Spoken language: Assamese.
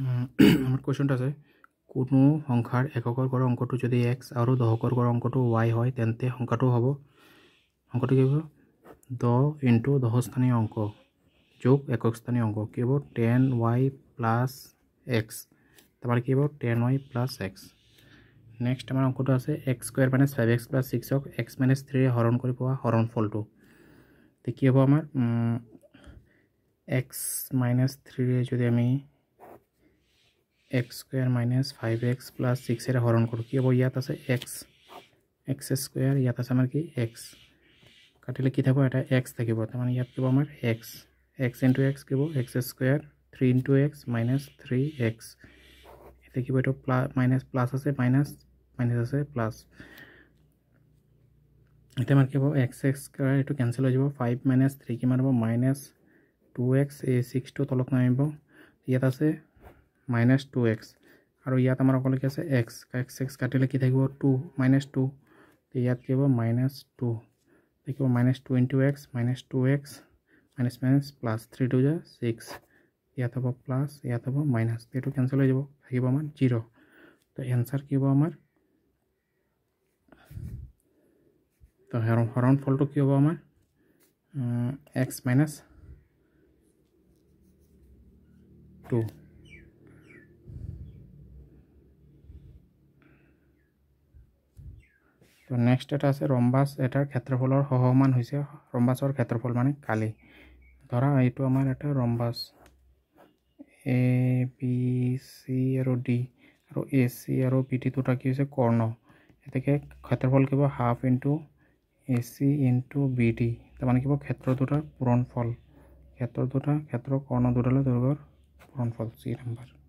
আমাৰ কোয়েশ্চনটা আছে কোনো সংখ্যাৰ এককৰ গড় অংকটো যদি x আৰু দশকৰ গড় অংকটো y হয় তেন্তে সংখ্যাটো হ'ব অংকটো কি হ'ব 10 ইনটু 10 স্থানীয় অংক যোগ একক স্থানীয় অংক কি হ'ব 10y প্লাস x তারপর কি হ'ব 10y প্লাস x নেক্সট আমার অঙ্কটো আছে x square minus 5x plus 6 ক x মাইনাস 3 হরণ কৰি পোৱা হৰণফলটো তে কি হ'ব আমাৰ x মাইনাস 3 যদি আমি x square minus 5x plus 6 এৰ হৰণ কৰো কি হ'ব ইয়াত আছে x স্কয়াৰ ইয়াত আছে আমাৰ কি x কাটিলে কি থাকিব এটা x থাকিব তাৰ মানে ইয়াত কিব আমাৰ x into x কিব x square 3 into x minus 3x এটা কিব এটা মাইনাস প্লাস আছে মাইনাস আছে প্লাস এটা আমাৰ কিব x স্কয়ার এটো ক্যান্সেল হৈ যাব 5 minus 3 কিমান হ'ব minus 2x a 6 টো তলক নামিব ইয়াত আছে minus 2x আৰু ইয়াত আমাৰ অকল কি আছে x কাটিলে কি থাকিব 2 minus 2 তে ইয়াত কি হ'ব minus 2 देखो minus 2 into x minus 2x minus minus plus 3 to the 6 ইয়াত হ'ব প্লাস ইয়াত হ'ব মাইনাস এটো ক্যান্সেল হৈ যাব থাকিব আমাৰ 0 তো आंसर কি হ'ব আমাৰ তো হৰণ ফলটো কি হ'ব আমাৰ x minus 2 তো নেক্সট এটা আছে ৰম্বাস এটাৰ ক্ষেত্ৰফলৰ সহমান হৈছে ৰম্বাসৰ ক্ষেত্ৰফল মানে কালি ধৰা এইটো আমাৰ এটা ৰম্বাস a b c আৰু d আৰু ac আৰু bd দুটা কি হৈছে কৰ্ণ এতেকে ক্ষেত্ৰফল কিব half into ac into bd তাৰ মানে কিব ক্ষেত্ৰ দুটা পূৰণফল ক্ষেত্ৰ কৰ্ণ দুটালৈ দৈৰ্ঘ্যৰ পূৰণফল c নম্বৰ